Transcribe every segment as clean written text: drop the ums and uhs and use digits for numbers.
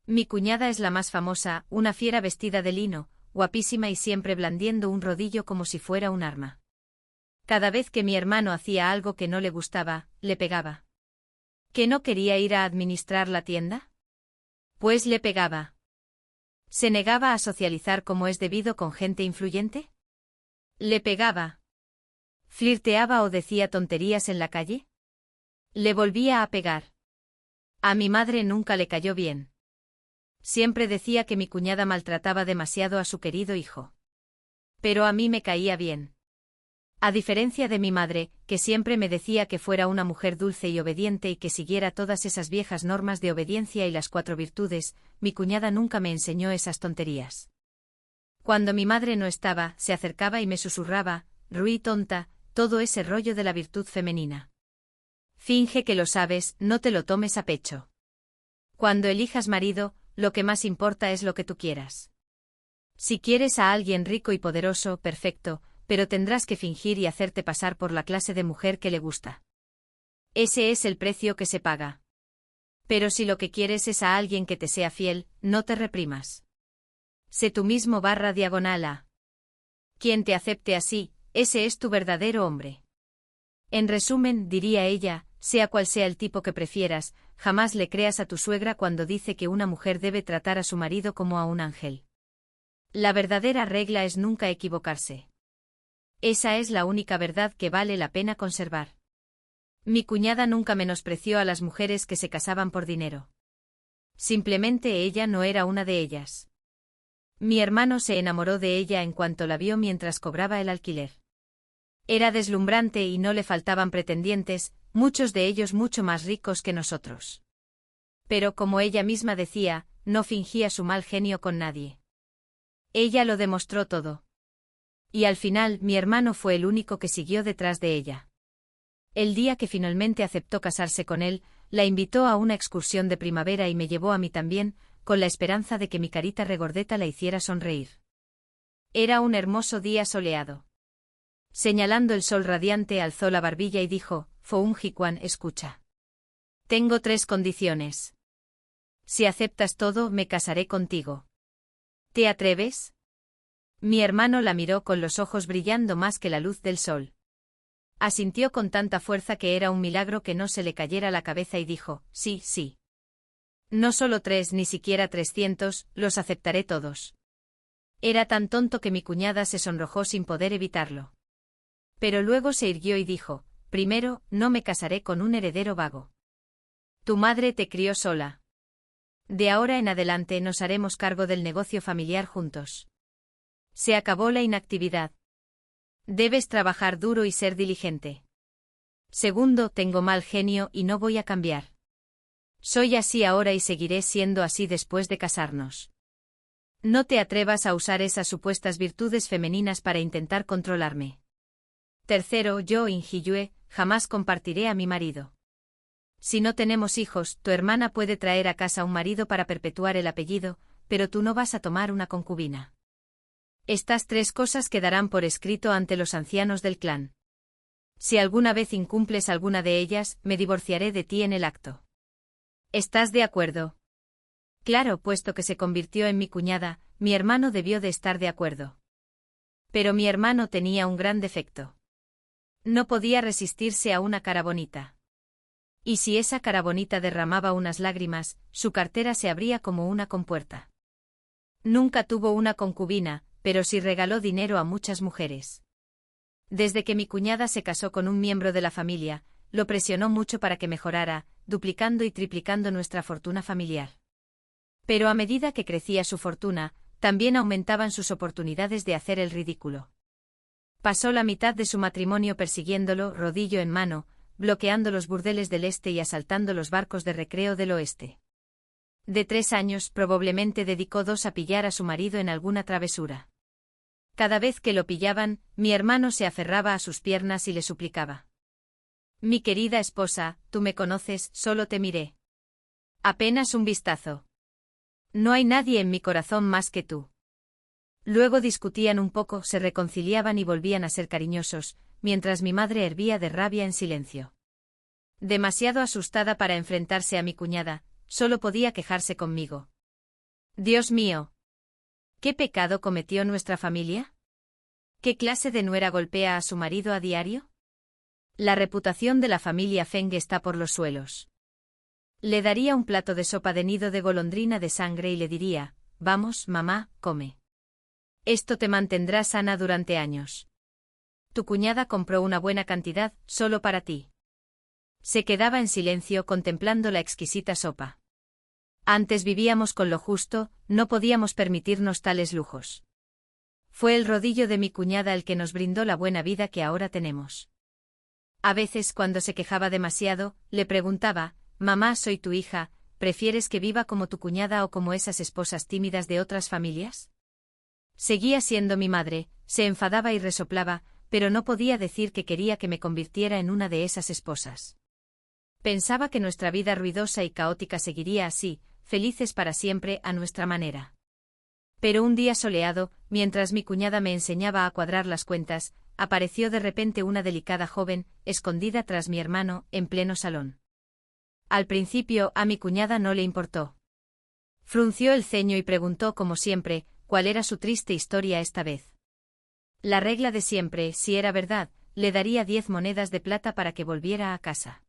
Mi cuñada es la más famosa, una fiera vestida de lino, guapísima y siempre blandiendo un rodillo como si fuera un arma. Cada vez que mi hermano hacía algo que no le gustaba, le pegaba. ¿Que no quería ir a administrar la tienda? Pues le pegaba. ¿Se negaba a socializar como es debido con gente influyente? Le pegaba. ¿Flirteaba o decía tonterías en la calle? Le volvía a pegar. A mi madre nunca le cayó bien. Siempre decía que mi cuñada maltrataba demasiado a su querido hijo. Pero a mí me caía bien. A diferencia de mi madre, que siempre me decía que fuera una mujer dulce y obediente y que siguiera todas esas viejas normas de obediencia y las 4 virtudes, mi cuñada nunca me enseñó esas tonterías. Cuando mi madre no estaba, se acercaba y me susurraba, Ruí tonta, todo ese rollo de la virtud femenina. Finge que lo sabes, no te lo tomes a pecho. Cuando elijas marido, lo que más importa es lo que tú quieras. Si quieres a alguien rico y poderoso, perfecto, pero tendrás que fingir y hacerte pasar por la clase de mujer que le gusta. Ese es el precio que se paga. Pero si lo que quieres es a alguien que te sea fiel, no te reprimas. Sé tú mismo /A. Quien te acepte así, ese es tu verdadero hombre. En resumen, diría ella, sea cual sea el tipo que prefieras, jamás le creas a tu suegra cuando dice que una mujer debe tratar a su marido como a un ángel. La verdadera regla es nunca equivocarse. Esa es la única verdad que vale la pena conservar. Mi cuñada nunca menospreció a las mujeres que se casaban por dinero. Simplemente ella no era una de ellas. Mi hermano se enamoró de ella en cuanto la vio mientras cobraba el alquiler. Era deslumbrante y no le faltaban pretendientes, muchos de ellos mucho más ricos que nosotros. Pero como ella misma decía, no fingía su mal genio con nadie. Ella lo demostró todo. Y al final mi hermano fue el único que siguió detrás de ella. El día que finalmente aceptó casarse con él, la invitó a una excursión de primavera y me llevó a mí también, con la esperanza de que mi carita regordeta la hiciera sonreír. Era un hermoso día soleado. Señalando el sol radiante alzó la barbilla y dijo, Founjiquan, escucha. Tengo 3 condiciones. Si aceptas todo, me casaré contigo. ¿Te atreves? Mi hermano la miró con los ojos brillando más que la luz del sol. Asintió con tanta fuerza que era un milagro que no se le cayera la cabeza y dijo, sí, sí. No solo 3 ni siquiera 300, los aceptaré todos. Era tan tonto que mi cuñada se sonrojó sin poder evitarlo. Pero luego se irguió y dijo, primero, no me casaré con un heredero vago. Tu madre te crió sola. De ahora en adelante nos haremos cargo del negocio familiar juntos. Se acabó la inactividad. Debes trabajar duro y ser diligente. Segundo, tengo mal genio y no voy a cambiar. Soy así ahora y seguiré siendo así después de casarnos. No te atrevas a usar esas supuestas virtudes femeninas para intentar controlarme. Tercero, yo, Injiyue, jamás compartiré a mi marido. Si no tenemos hijos, tu hermana puede traer a casa un marido para perpetuar el apellido, pero tú no vas a tomar una concubina. Estas 3 cosas quedarán por escrito ante los ancianos del clan. Si alguna vez incumples alguna de ellas, me divorciaré de ti en el acto. ¿Estás de acuerdo? Claro, puesto que se convirtió en mi cuñada, mi hermano debió de estar de acuerdo. Pero mi hermano tenía un gran defecto. No podía resistirse a una cara bonita. Y si esa cara bonita derramaba unas lágrimas, su cartera se abría como una compuerta. Nunca tuvo una concubina, pero sí regaló dinero a muchas mujeres. Desde que mi cuñada se casó con un miembro de la familia, lo presionó mucho para que mejorara, duplicando y triplicando nuestra fortuna familiar. Pero a medida que crecía su fortuna, también aumentaban sus oportunidades de hacer el ridículo. Pasó la mitad de su matrimonio persiguiéndolo, rodillo en mano, bloqueando los burdeles del este y asaltando los barcos de recreo del oeste. De 3 años, probablemente dedicó 2 a pillar a su marido en alguna travesura. Cada vez que lo pillaban, mi hermano se aferraba a sus piernas y le suplicaba. Mi querida esposa, tú me conoces, solo te miré. Apenas un vistazo. No hay nadie en mi corazón más que tú. Luego discutían un poco, se reconciliaban y volvían a ser cariñosos, mientras mi madre hervía de rabia en silencio. Demasiado asustada para enfrentarse a mi cuñada, solo podía quejarse conmigo. Dios mío. ¿Qué pecado cometió nuestra familia? ¿Qué clase de nuera golpea a su marido a diario? La reputación de la familia Feng está por los suelos. Le daría un plato de sopa de nido de golondrina de sangre y le diría, vamos, mamá, come. Esto te mantendrá sana durante años. Tu cuñada compró una buena cantidad, solo para ti. Se quedaba en silencio contemplando la exquisita sopa. Antes vivíamos con lo justo, no podíamos permitirnos tales lujos. Fue el rodillo de mi cuñada el que nos brindó la buena vida que ahora tenemos. A veces, cuando se quejaba demasiado, le preguntaba, mamá, soy tu hija, ¿prefieres que viva como tu cuñada o como esas esposas tímidas de otras familias? Seguía siendo mi madre, se enfadaba y resoplaba, pero no podía decir que quería que me convirtiera en una de esas esposas. Pensaba que nuestra vida ruidosa y caótica seguiría así, felices para siempre a nuestra manera. Pero un día soleado, mientras mi cuñada me enseñaba a cuadrar las cuentas, apareció de repente una delicada joven, escondida tras mi hermano, en pleno salón. Al principio a mi cuñada no le importó. Frunció el ceño y preguntó como siempre, cuál era su triste historia esta vez. La regla de siempre, si era verdad, le daría 10 monedas de plata para que volviera a casa.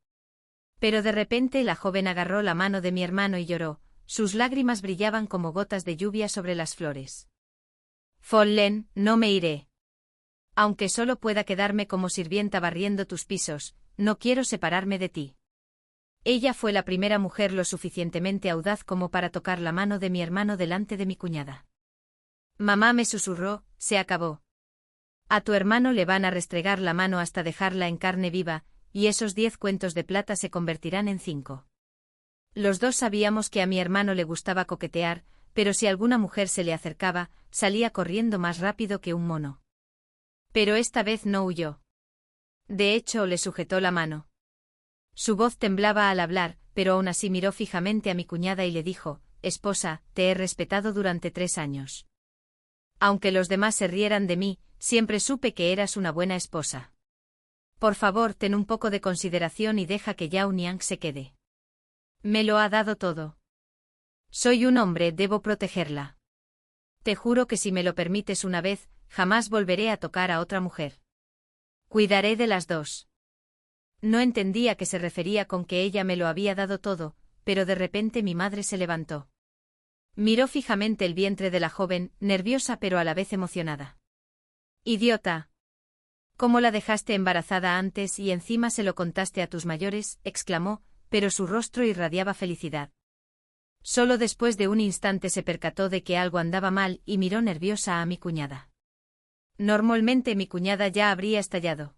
Pero de repente la joven agarró la mano de mi hermano y lloró, sus lágrimas brillaban como gotas de lluvia sobre las flores. Follen, no me iré. Aunque solo pueda quedarme como sirvienta barriendo tus pisos, no quiero separarme de ti. Ella fue la primera mujer lo suficientemente audaz como para tocar la mano de mi hermano delante de mi cuñada. Mamá me susurró, se acabó. A tu hermano le van a restregar la mano hasta dejarla en carne viva, y esos 10 cuentos de plata se convertirán en 5. Los dos sabíamos que a mi hermano le gustaba coquetear, pero si alguna mujer se le acercaba, salía corriendo más rápido que un mono. Pero esta vez no huyó. De hecho, le sujetó la mano. Su voz temblaba al hablar, pero aún así miró fijamente a mi cuñada y le dijo, esposa, te he respetado durante 3 años. Aunque los demás se rieran de mí, siempre supe que eras una buena esposa. Por favor, ten un poco de consideración y deja que Yao Niang se quede. Me lo ha dado todo. Soy un hombre, debo protegerla. Te juro que si me lo permites una vez, jamás volveré a tocar a otra mujer. Cuidaré de las dos. No entendía a qué se refería con que ella me lo había dado todo, pero de repente mi madre se levantó. Miró fijamente el vientre de la joven, nerviosa pero a la vez emocionada. ¡Idiota! ¿Cómo la dejaste embarazada antes y encima se lo contaste a tus mayores?, exclamó, pero su rostro irradiaba felicidad. Solo después de un instante se percató de que algo andaba mal y miró nerviosa a mi cuñada. Normalmente mi cuñada ya habría estallado.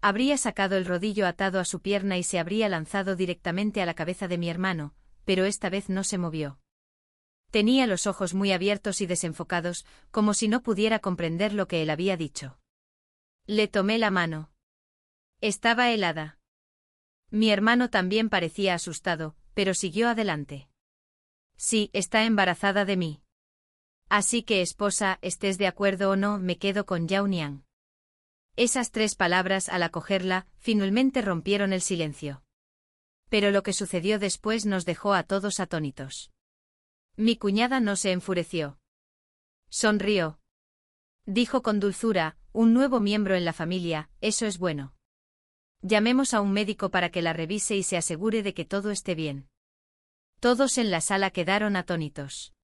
Habría sacado el rodillo atado a su pierna y se habría lanzado directamente a la cabeza de mi hermano, pero esta vez no se movió. Tenía los ojos muy abiertos y desenfocados, como si no pudiera comprender lo que él había dicho. Le tomé la mano. Estaba helada. Mi hermano también parecía asustado, pero siguió adelante. Sí, está embarazada de mí. Así que, esposa, estés de acuerdo o no, me quedo con Yao Niang. Esas 3 palabras, al acogerla, finalmente rompieron el silencio. Pero lo que sucedió después nos dejó a todos atónitos. Mi cuñada no se enfureció. Sonrió. Dijo con dulzura, un nuevo miembro en la familia, eso es bueno. Llamemos a un médico para que la revise y se asegure de que todo esté bien. Todos en la sala quedaron atónitos.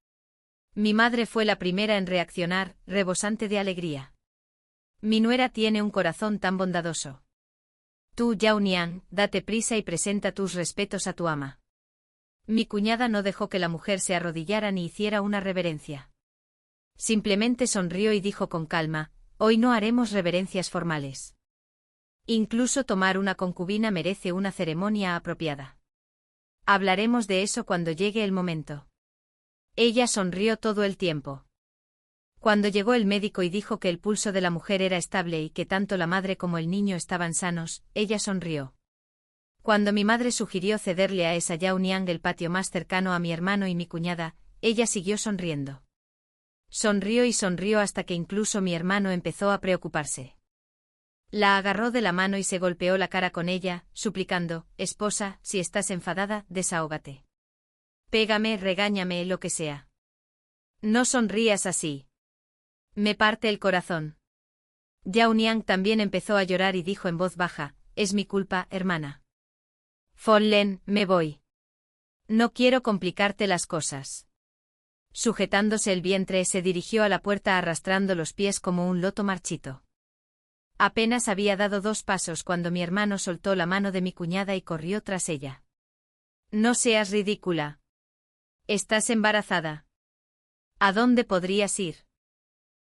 Mi madre fue la primera en reaccionar, rebosante de alegría. Mi nuera tiene un corazón tan bondadoso. Tú, Yao Niang, date prisa y presenta tus respetos a tu ama. Mi cuñada no dejó que la mujer se arrodillara ni hiciera una reverencia. Simplemente sonrió y dijo con calma, hoy no haremos reverencias formales. Incluso tomar una concubina merece una ceremonia apropiada. Hablaremos de eso cuando llegue el momento. Ella sonrió todo el tiempo. Cuando llegó el médico y dijo que el pulso de la mujer era estable y que tanto la madre como el niño estaban sanos, ella sonrió. Cuando mi madre sugirió cederle a esa Yao Niang el patio más cercano a mi hermano y mi cuñada, ella siguió sonriendo. Sonrió y sonrió hasta que incluso mi hermano empezó a preocuparse. La agarró de la mano y se golpeó la cara con ella, suplicando, esposa, si estás enfadada, desahógate. Pégame, regáñame, lo que sea. No sonrías así. Me parte el corazón. Yao Niang también empezó a llorar y dijo en voz baja, es mi culpa, hermana. Follen, me voy. No quiero complicarte las cosas. Sujetándose el vientre, se dirigió a la puerta arrastrando los pies como un loto marchito. Apenas había dado 2 pasos cuando mi hermano soltó la mano de mi cuñada y corrió tras ella. No seas ridícula. Estás embarazada. ¿A dónde podrías ir?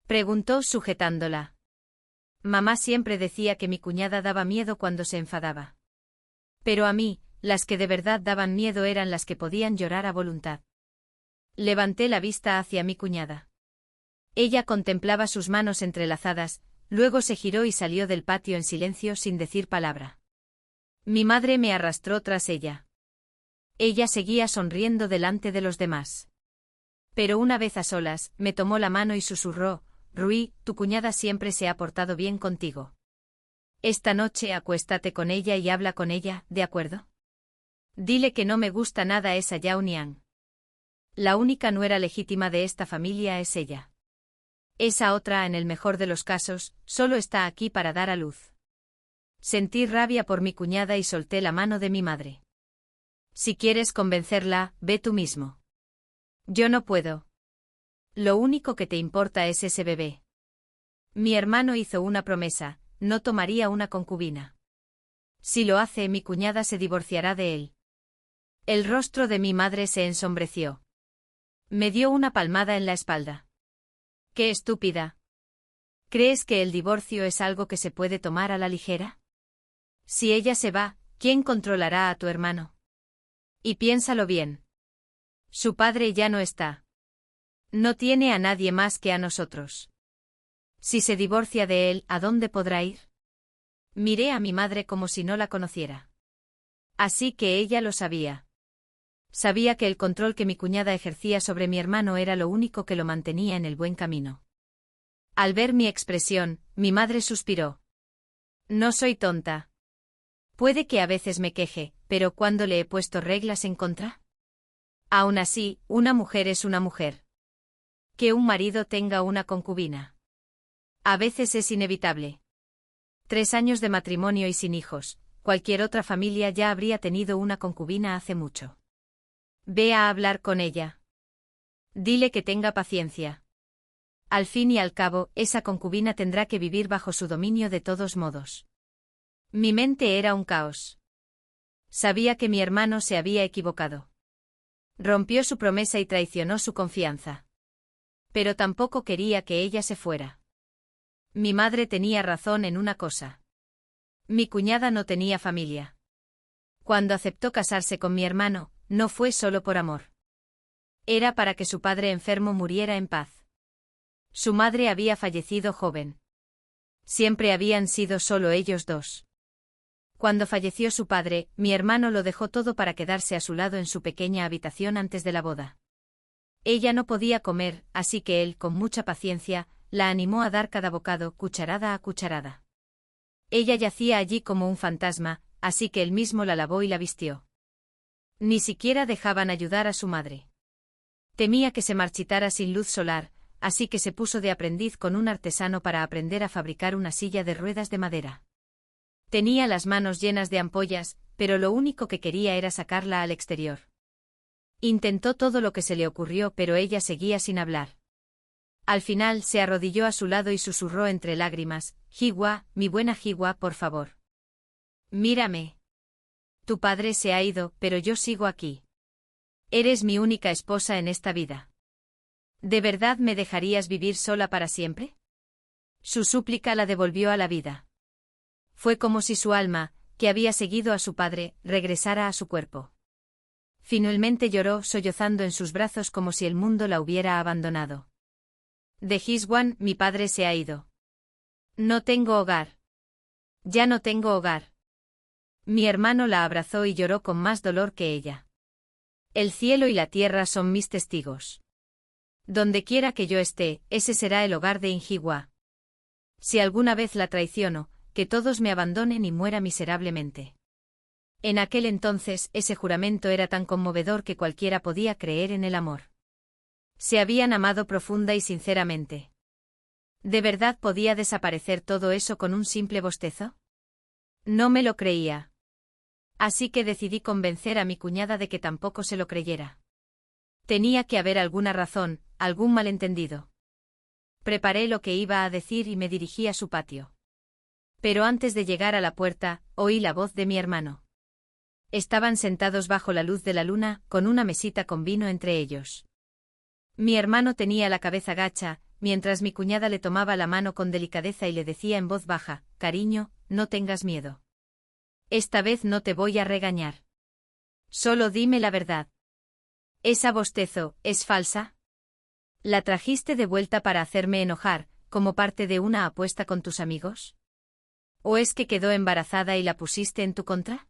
Preguntó sujetándola. Mamá siempre decía que mi cuñada daba miedo cuando se enfadaba. Pero a mí, las que de verdad daban miedo eran las que podían llorar a voluntad. Levanté la vista hacia mi cuñada. Ella contemplaba sus manos entrelazadas, luego se giró y salió del patio en silencio sin decir palabra. Mi madre me arrastró tras ella. Ella seguía sonriendo delante de los demás. Pero una vez a solas, me tomó la mano y susurró, Rui, tu cuñada siempre se ha portado bien contigo. Esta noche acuéstate con ella y habla con ella, ¿de acuerdo? Dile que no me gusta nada esa Yao Niang. La única nuera legítima de esta familia es ella. Esa otra, en el mejor de los casos, solo está aquí para dar a luz. Sentí rabia por mi cuñada y solté la mano de mi madre. Si quieres convencerla, ve tú mismo. Yo no puedo. Lo único que te importa es ese bebé. Mi hermano hizo una promesa, no tomaría una concubina. Si lo hace, mi cuñada se divorciará de él. El rostro de mi madre se ensombreció. Me dio una palmada en la espalda. ¡Qué estúpida! ¿Crees que el divorcio es algo que se puede tomar a la ligera? Si ella se va, ¿quién controlará a tu hermano? Y piénsalo bien. Su padre ya no está. No tiene a nadie más que a nosotros. Si se divorcia de él, ¿a dónde podrá ir? Miré a mi madre como si no la conociera. Así que ella lo sabía. Sabía que el control que mi cuñada ejercía sobre mi hermano era lo único que lo mantenía en el buen camino. Al ver mi expresión, mi madre suspiró. No soy tonta. Puede que a veces me queje, pero ¿cuándo le he puesto reglas en contra? Aún así, una mujer es una mujer. Que un marido tenga una concubina. A veces es inevitable. 3 años de matrimonio y sin hijos, cualquier otra familia ya habría tenido una concubina hace mucho. Ve a hablar con ella. Dile que tenga paciencia. Al fin y al cabo, esa concubina tendrá que vivir bajo su dominio de todos modos. Mi mente era un caos. Sabía que mi hermano se había equivocado. Rompió su promesa y traicionó su confianza. Pero tampoco quería que ella se fuera. Mi madre tenía razón en una cosa. Mi cuñada no tenía familia. Cuando aceptó casarse con mi hermano, no fue solo por amor. Era para que su padre enfermo muriera en paz. Su madre había fallecido joven. Siempre habían sido solo ellos dos. Cuando falleció su padre, mi hermano lo dejó todo para quedarse a su lado en su pequeña habitación antes de la boda. Ella no podía comer, así que él, con mucha paciencia, la animó a dar cada bocado, cucharada a cucharada. Ella yacía allí como un fantasma, así que él mismo la lavó y la vistió. Ni siquiera dejaban ayudar a su madre. Temía que se marchitara sin luz solar, así que se puso de aprendiz con un artesano para aprender a fabricar una silla de ruedas de madera. Tenía las manos llenas de ampollas, pero lo único que quería era sacarla al exterior. Intentó todo lo que se le ocurrió, pero ella seguía sin hablar. Al final se arrodilló a su lado y susurró entre lágrimas, Jiwa, mi buena Jiwa, por favor. Mírame. Tu padre se ha ido, pero yo sigo aquí. Eres mi única esposa en esta vida. ¿De verdad me dejarías vivir sola para siempre? Su súplica la devolvió a la vida. Fue como si su alma, que había seguido a su padre, regresara a su cuerpo. Finalmente lloró, sollozando en sus brazos como si el mundo la hubiera abandonado. De Hiswan, mi padre se ha ido. No tengo hogar. Ya no tengo hogar. Mi hermano la abrazó y lloró con más dolor que ella. El cielo y la tierra son mis testigos. Donde quiera que yo esté, ese será el hogar de Injiwa. Si alguna vez la traiciono, que todos me abandonen y muera miserablemente. En aquel entonces, ese juramento era tan conmovedor que cualquiera podía creer en el amor. Se habían amado profunda y sinceramente. ¿De verdad podía desaparecer todo eso con un simple bostezo? No me lo creía. Así que decidí convencer a mi cuñada de que tampoco se lo creyera. Tenía que haber alguna razón, algún malentendido. Preparé lo que iba a decir y me dirigí a su patio. Pero antes de llegar a la puerta, oí la voz de mi hermano. Estaban sentados bajo la luz de la luna, con una mesita con vino entre ellos. Mi hermano tenía la cabeza gacha, mientras mi cuñada le tomaba la mano con delicadeza y le decía en voz baja: «Cariño, no tengas miedo. Esta vez no te voy a regañar. Solo dime la verdad. ¿Esa bostezo es falsa? ¿La trajiste de vuelta para hacerme enojar, como parte de una apuesta con tus amigos? ¿O es que quedó embarazada y la pusiste en tu contra?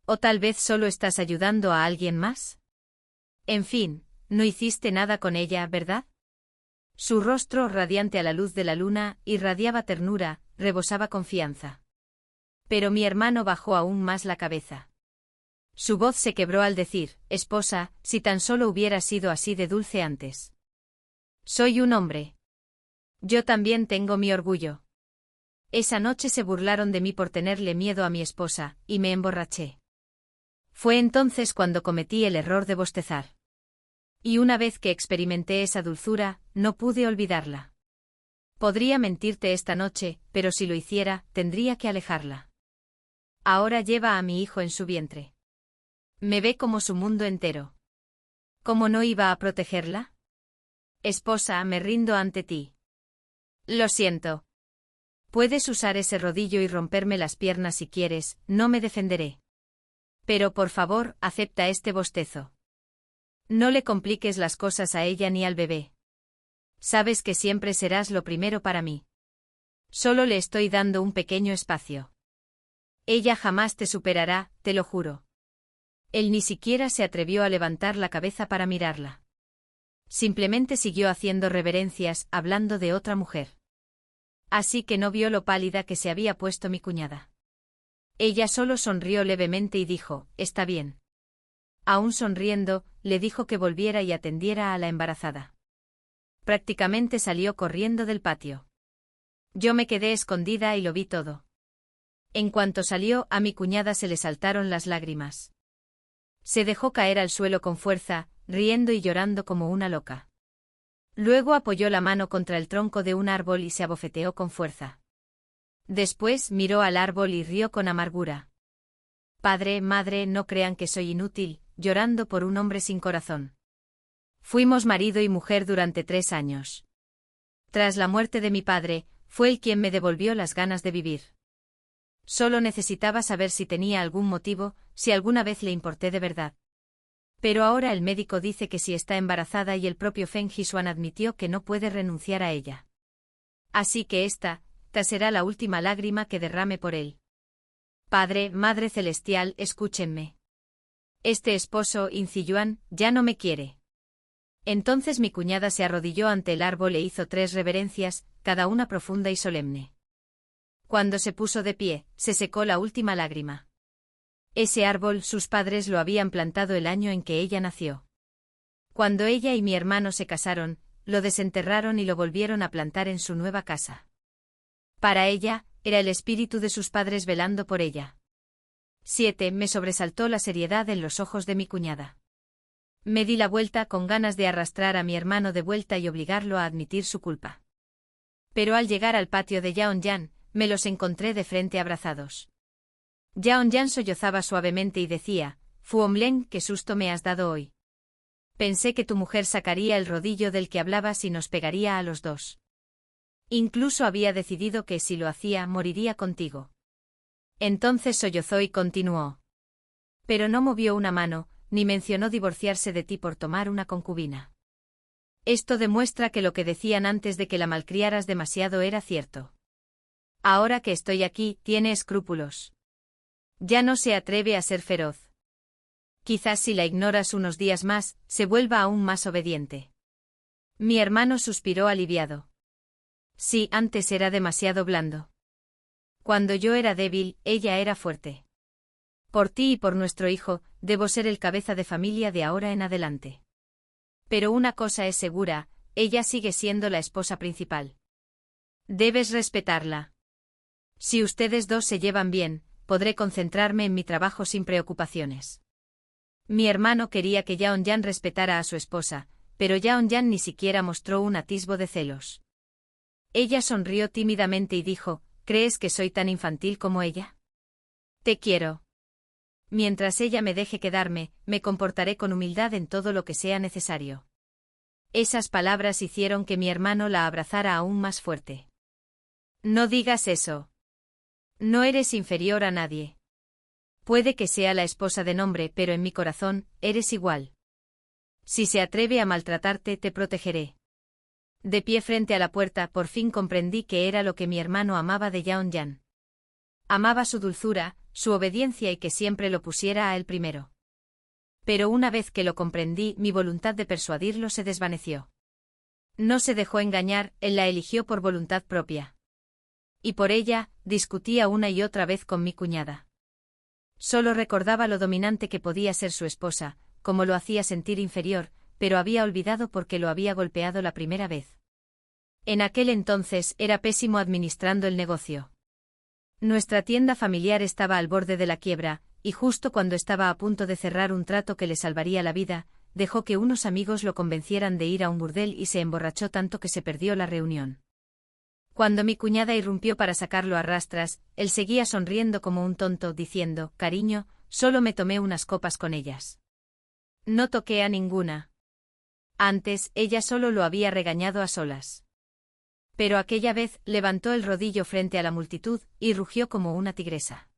¿O tal vez solo estás ayudando a alguien más? En fin, no hiciste nada con ella, ¿verdad?» Su rostro, radiante a la luz de la luna, irradiaba ternura, rebosaba confianza. Pero mi hermano bajó aún más la cabeza. Su voz se quebró al decir: «Esposa, si tan solo hubiera sido así de dulce antes. Soy un hombre. Yo también tengo mi orgullo». Esa noche se burlaron de mí por tenerle miedo a mi esposa, y me emborraché. Fue entonces cuando cometí el error de bostezar. Y una vez que experimenté esa dulzura, no pude olvidarla. Podría mentirte esta noche, pero si lo hiciera, tendría que alejarla. Ahora lleva a mi hijo en su vientre. Me ve como su mundo entero. ¿Cómo no iba a protegerla? Esposa, me rindo ante ti. Lo siento. Puedes usar ese rodillo y romperme las piernas si quieres, no me defenderé. Pero por favor, acepta este bostezo. No le compliques las cosas a ella ni al bebé. Sabes que siempre serás lo primero para mí. Solo le estoy dando un pequeño espacio. Ella jamás te superará, te lo juro. Él ni siquiera se atrevió a levantar la cabeza para mirarla. Simplemente siguió haciendo reverencias, hablando de otra mujer. Así que no vio lo pálida que se había puesto mi cuñada. Ella solo sonrió levemente y dijo: «Está bien». Aún sonriendo, le dijo que volviera y atendiera a la embarazada. Prácticamente salió corriendo del patio. Yo me quedé escondida y lo vi todo. En cuanto salió, a mi cuñada se le saltaron las lágrimas. Se dejó caer al suelo con fuerza, riendo y llorando como una loca. Luego apoyó la mano contra el tronco de un árbol y se abofeteó con fuerza. Después miró al árbol y rió con amargura. «Padre, madre, no crean que soy inútil, llorando por un hombre sin corazón. Fuimos marido y mujer durante 3 años. Tras la muerte de mi padre, fue él quien me devolvió las ganas de vivir. Solo necesitaba saber si tenía algún motivo, si alguna vez le importé de verdad. Pero ahora el médico dice que si está embarazada y el propio Feng Jisuan admitió que no puede renunciar a ella. Así que esta será la última lágrima que derrame por él. Padre, Madre Celestial, escúchenme. Este esposo, Inciyuan, ya no me quiere». Entonces mi cuñada se arrodilló ante el árbol e hizo 3 reverencias, cada una profunda y solemne. Cuando se puso de pie, se secó la última lágrima. Ese árbol sus padres lo habían plantado el año en que ella nació. Cuando ella y mi hermano se casaron, lo desenterraron y lo volvieron a plantar en su nueva casa. Para ella, era el espíritu de sus padres velando por ella. 7. Me sobresaltó la seriedad en los ojos de mi cuñada. Me di la vuelta con ganas de arrastrar a mi hermano de vuelta y obligarlo a admitir su culpa. Pero al llegar al patio de Yaonyan, me los encontré de frente abrazados. Yaonyan sollozaba suavemente y decía: «Fuomlen, qué susto me has dado hoy. Pensé que tu mujer sacaría el rodillo del que hablabas y nos pegaría a los dos. Incluso había decidido que si lo hacía, moriría contigo». Entonces sollozó y continuó. Pero no movió una mano, ni mencionó divorciarse de ti por tomar una concubina. Esto demuestra que lo que decían antes de que la malcriaras demasiado era cierto. Ahora que estoy aquí, tiene escrúpulos. Ya no se atreve a ser feroz. Quizás si la ignoras unos días más, se vuelva aún más obediente. Mi hermano suspiró aliviado. Sí, antes era demasiado blando. Cuando yo era débil, ella era fuerte. Por ti y por nuestro hijo, debo ser el cabeza de familia de ahora en adelante. Pero una cosa es segura, ella sigue siendo la esposa principal. Debes respetarla. Si ustedes dos se llevan bien, podré concentrarme en mi trabajo sin preocupaciones. Mi hermano quería que Yeon-jan respetara a su esposa, pero Yeon-jan ni siquiera mostró un atisbo de celos. Ella sonrió tímidamente y dijo, ¿crees que soy tan infantil como ella? Te quiero. Mientras ella me deje quedarme, me comportaré con humildad en todo lo que sea necesario. Esas palabras hicieron que mi hermano la abrazara aún más fuerte. No digas eso. No eres inferior a nadie. Puede que sea la esposa de nombre, pero en mi corazón, eres igual. Si se atreve a maltratarte, te protegeré. De pie frente a la puerta, por fin comprendí que era lo que mi hermano amaba de Yeon-jan. Amaba su dulzura, su obediencia y que siempre lo pusiera a él primero. Pero una vez que lo comprendí, mi voluntad de persuadirlo se desvaneció. No se dejó engañar, él la eligió por voluntad propia. Y por ella, discutía una y otra vez con mi cuñada. Solo recordaba lo dominante que podía ser su esposa, cómo lo hacía sentir inferior, pero había olvidado por qué lo había golpeado la primera vez. En aquel entonces era pésimo administrando el negocio. Nuestra tienda familiar estaba al borde de la quiebra, y justo cuando estaba a punto de cerrar un trato que le salvaría la vida, dejó que unos amigos lo convencieran de ir a un burdel y se emborrachó tanto que se perdió la reunión. Cuando mi cuñada irrumpió para sacarlo a rastras, él seguía sonriendo como un tonto, diciendo, «Cariño, solo me tomé unas copas con ellas. No toqué a ninguna». Antes, ella solo lo había regañado a solas. Pero aquella vez, levantó el rodillo frente a la multitud, y rugió como una tigresa.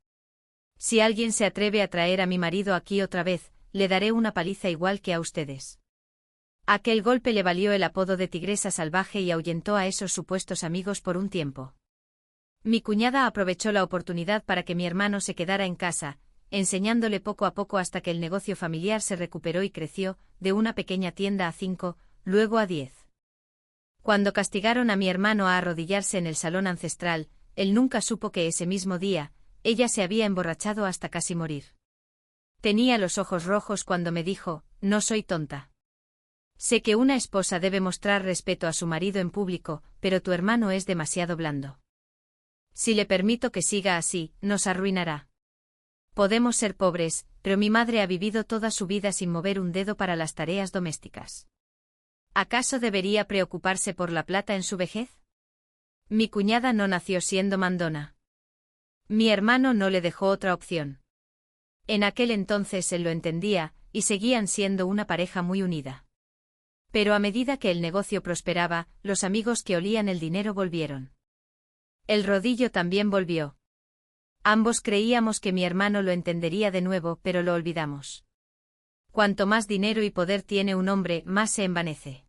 «Si alguien se atreve a traer a mi marido aquí otra vez, le daré una paliza igual que a ustedes». Aquel golpe le valió el apodo de tigresa salvaje y ahuyentó a esos supuestos amigos por un tiempo. Mi cuñada aprovechó la oportunidad para que mi hermano se quedara en casa, enseñándole poco a poco hasta que el negocio familiar se recuperó y creció, de una pequeña tienda a 5, luego a 10. Cuando castigaron a mi hermano a arrodillarse en el salón ancestral, él nunca supo que ese mismo día, ella se había emborrachado hasta casi morir. Tenía los ojos rojos cuando me dijo, «No soy tonta. Sé que una esposa debe mostrar respeto a su marido en público, pero tu hermano es demasiado blando. Si le permito que siga así, nos arruinará. Podemos ser pobres, pero mi madre ha vivido toda su vida sin mover un dedo para las tareas domésticas. ¿Acaso debería preocuparse por la plata en su vejez? Mi cuñada no nació siendo mandona. Mi hermano no le dejó otra opción. En aquel entonces él lo entendía, y seguían siendo una pareja muy unida. Pero a medida que el negocio prosperaba, los amigos que olían el dinero volvieron. El rodillo también volvió. Ambos creíamos que mi hermano lo entendería de nuevo, pero lo olvidamos. Cuanto más dinero y poder tiene un hombre, más se envanece.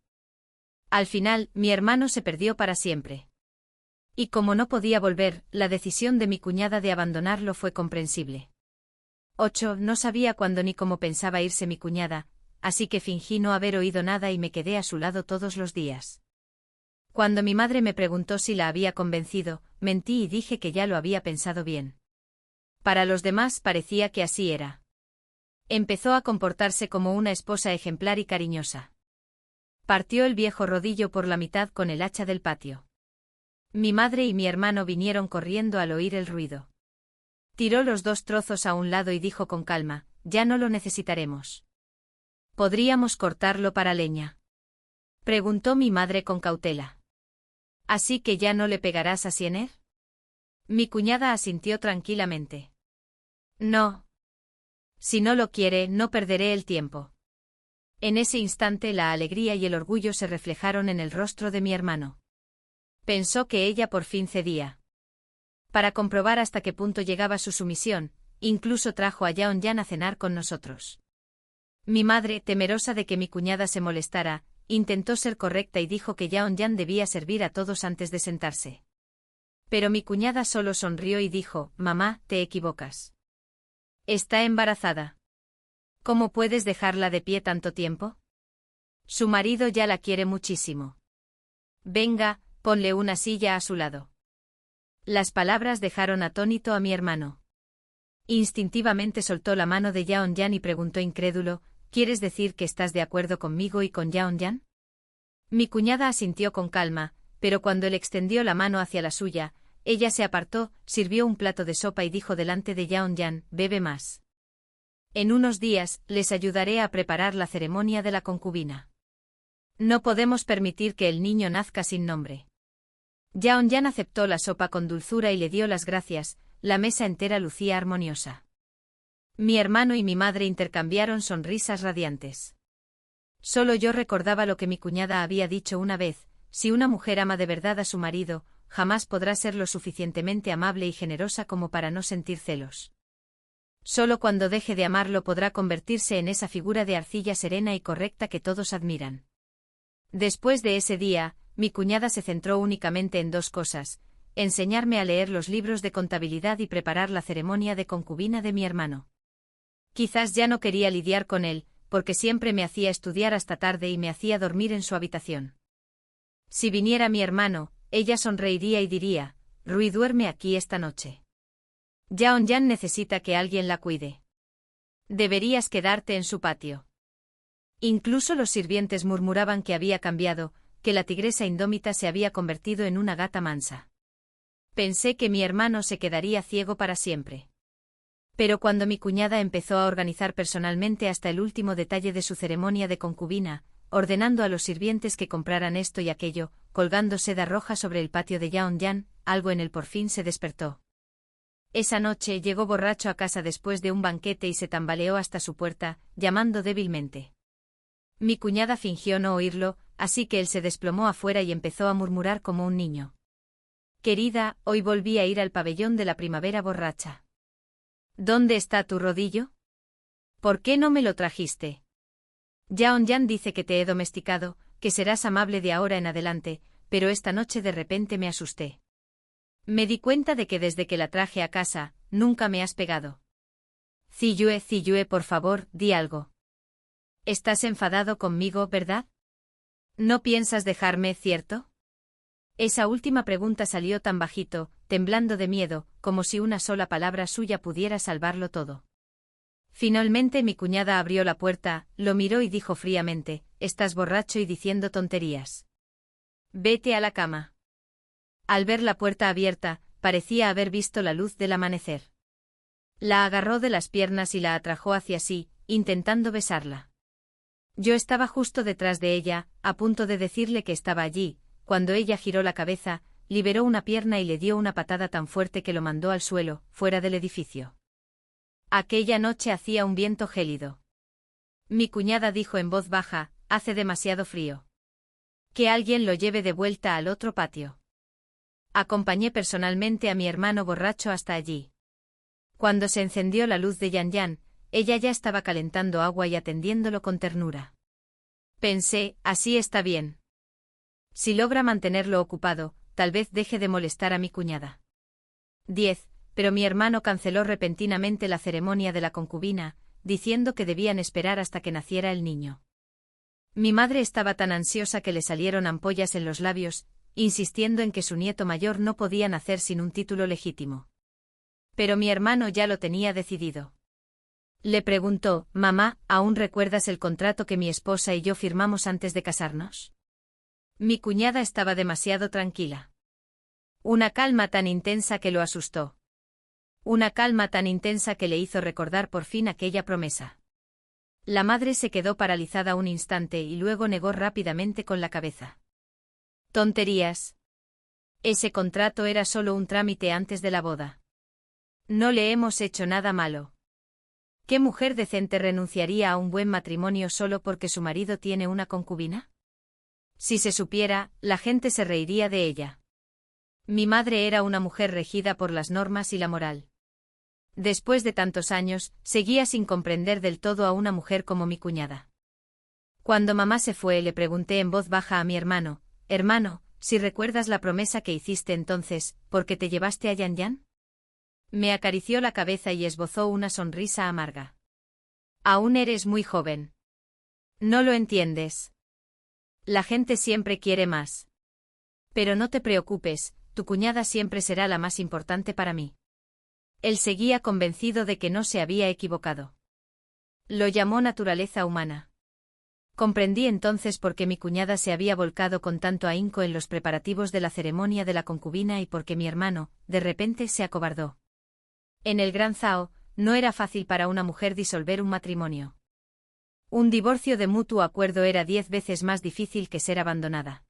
Al final, mi hermano se perdió para siempre. Y como no podía volver, la decisión de mi cuñada de abandonarlo fue comprensible. 8. No sabía cuándo ni cómo pensaba irse mi cuñada, así que fingí no haber oído nada y me quedé a su lado todos los días. Cuando mi madre me preguntó si la había convencido, mentí y dije que ya lo había pensado bien. Para los demás parecía que así era. Empezó a comportarse como una esposa ejemplar y cariñosa. Partió el viejo rodillo por la mitad con el hacha del patio. Mi madre y mi hermano vinieron corriendo al oír el ruido. Tiró los 2 trozos a un lado y dijo con calma, «Ya no lo necesitaremos». «¿Podríamos cortarlo para leña?», preguntó mi madre con cautela. «¿Así que ya no le pegarás a Siener?». Mi cuñada asintió tranquilamente. «No. Si no lo quiere, no perderé el tiempo». En ese instante la alegría y el orgullo se reflejaron en el rostro de mi hermano. Pensó que ella por fin cedía. Para comprobar hasta qué punto llegaba su sumisión, incluso trajo a Yeon-jan a cenar con nosotros. Mi madre, temerosa de que mi cuñada se molestara, intentó ser correcta y dijo que Yeon-jan debía servir a todos antes de sentarse. Pero mi cuñada solo sonrió y dijo, «Mamá, te equivocas. Está embarazada. ¿Cómo puedes dejarla de pie tanto tiempo? Su marido ya la quiere muchísimo. Venga, ponle una silla a su lado». Las palabras dejaron atónito a mi hermano. Instintivamente soltó la mano de Yeon-jan y preguntó incrédulo, ¿Quieres decir que estás de acuerdo conmigo y con Yeonjan? Mi cuñada asintió con calma, pero cuando él extendió la mano hacia la suya, ella se apartó, sirvió un plato de sopa y dijo delante de Yeonjan: bebe más. En unos días, les ayudaré a preparar la ceremonia de la concubina. No podemos permitir que el niño nazca sin nombre. Yeonjan aceptó la sopa con dulzura y le dio las gracias. La mesa entera lucía armoniosa. Mi hermano y mi madre intercambiaron sonrisas radiantes. Solo yo recordaba lo que mi cuñada había dicho una vez: si una mujer ama de verdad a su marido, jamás podrá ser lo suficientemente amable y generosa como para no sentir celos. Solo cuando deje de amarlo podrá convertirse en esa figura de arcilla serena y correcta que todos admiran. Después de ese día, mi cuñada se centró únicamente en dos cosas: enseñarme a leer los libros de contabilidad y preparar la ceremonia de concubina de mi hermano. Quizás ya no quería lidiar con él, porque siempre me hacía estudiar hasta tarde y me hacía dormir en su habitación. Si viniera mi hermano, ella sonreiría y diría: Rui duerme aquí esta noche. Yeonjan necesita que alguien la cuide. Deberías quedarte en su patio. Incluso los sirvientes murmuraban que había cambiado, que la tigresa indómita se había convertido en una gata mansa. Pensé que mi hermano se quedaría ciego para siempre. Pero cuando mi cuñada empezó a organizar personalmente hasta el último detalle de su ceremonia de concubina, ordenando a los sirvientes que compraran esto y aquello, colgando seda roja sobre el patio de Yeonjan, algo en él por fin se despertó. Esa noche llegó borracho a casa después de un banquete y se tambaleó hasta su puerta, llamando débilmente. Mi cuñada fingió no oírlo, así que él se desplomó afuera y empezó a murmurar como un niño. Querida, hoy volví a ir al pabellón de la primavera borracha. ¿Dónde está tu rodillo? ¿Por qué no me lo trajiste? Yeonjan dice que te he domesticado, que serás amable de ahora en adelante, pero esta noche de repente me asusté. Me di cuenta de que desde que la traje a casa, nunca me has pegado. Ziyue, por favor, di algo. Estás enfadado conmigo, ¿verdad? No piensas dejarme, ¿cierto? Esa última pregunta salió tan bajito, temblando de miedo, como si una sola palabra suya pudiera salvarlo todo. Finalmente mi cuñada abrió la puerta, lo miró y dijo fríamente: estás borracho y diciendo tonterías. Vete a la cama. Al ver la puerta abierta, parecía haber visto la luz del amanecer. La agarró de las piernas y la atrajo hacia sí, intentando besarla. Yo estaba justo detrás de ella, a punto de decirle que estaba allí, cuando ella giró la cabeza, liberó una pierna y le dio una patada tan fuerte que lo mandó al suelo, fuera del edificio. Aquella noche hacía un viento gélido. Mi cuñada dijo en voz baja: hace demasiado frío. Que alguien lo lleve de vuelta al otro patio. Acompañé personalmente a mi hermano borracho hasta allí. Cuando se encendió la luz de Yeonjan, ella ya estaba calentando agua y atendiéndolo con ternura. Pensé: así está bien. Si logra mantenerlo ocupado, tal vez deje de molestar a mi cuñada. 10. Pero mi hermano canceló repentinamente la ceremonia de la concubina, diciendo que debían esperar hasta que naciera el niño. Mi madre estaba tan ansiosa que le salieron ampollas en los labios, insistiendo en que su nieto mayor no podía nacer sin un título legítimo. Pero mi hermano ya lo tenía decidido. Le preguntó: mamá, ¿aún recuerdas el contrato que mi esposa y yo firmamos antes de casarnos? Mi cuñada estaba demasiado tranquila. Una calma tan intensa que lo asustó. Una calma tan intensa que le hizo recordar por fin aquella promesa. La madre se quedó paralizada un instante y luego negó rápidamente con la cabeza. Tonterías. Ese contrato era solo un trámite antes de la boda. No le hemos hecho nada malo. ¿Qué mujer decente renunciaría a un buen matrimonio solo porque su marido tiene una concubina? Si se supiera, la gente se reiría de ella. Mi madre era una mujer regida por las normas y la moral. Después de tantos años, seguía sin comprender del todo a una mujer como mi cuñada. Cuando mamá se fue, le pregunté en voz baja a mi hermano: hermano, si recuerdas la promesa que hiciste entonces, ¿por qué te llevaste a Yeonjan? Me acarició la cabeza y esbozó una sonrisa amarga. Aún eres muy joven. No lo entiendes. La gente siempre quiere más. Pero no te preocupes, tu cuñada siempre será la más importante para mí. Él seguía convencido de que no se había equivocado. Lo llamó naturaleza humana. Comprendí entonces por qué mi cuñada se había volcado con tanto ahínco en los preparativos de la ceremonia de la concubina y por qué mi hermano, de repente, se acobardó. En el Gran Zhao, no era fácil para una mujer disolver un matrimonio. Un divorcio de mutuo acuerdo era 10 veces más difícil que ser abandonada.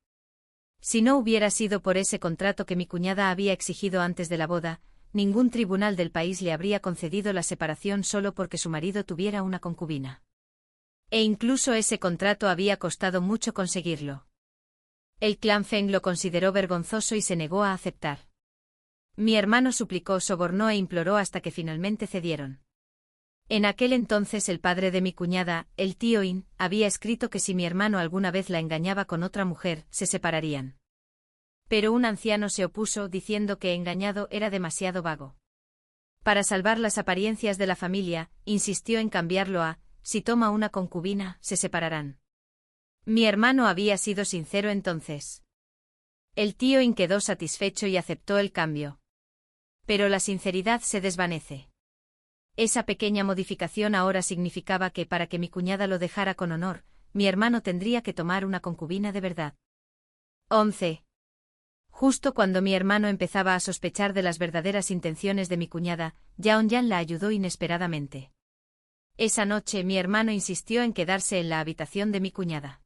Si no hubiera sido por ese contrato que mi cuñada había exigido antes de la boda, ningún tribunal del país le habría concedido la separación solo porque su marido tuviera una concubina. E incluso ese contrato había costado mucho conseguirlo. El clan Feng lo consideró vergonzoso y se negó a aceptar. Mi hermano suplicó, sobornó e imploró hasta que finalmente cedieron. En aquel entonces el padre de mi cuñada, el tío In, había escrito que si mi hermano alguna vez la engañaba con otra mujer, se separarían. Pero un anciano se opuso diciendo que engañado era demasiado vago. Para salvar las apariencias de la familia, insistió en cambiarlo a, si toma una concubina, se separarán. Mi hermano había sido sincero entonces. El tío In quedó satisfecho y aceptó el cambio. Pero la sinceridad se desvanece. Esa pequeña modificación ahora significaba que para que mi cuñada lo dejara con honor, mi hermano tendría que tomar una concubina de verdad. 11. Justo cuando mi hermano empezaba a sospechar de las verdaderas intenciones de mi cuñada, Yaonyan la ayudó inesperadamente. Esa noche mi hermano insistió en quedarse en la habitación de mi cuñada.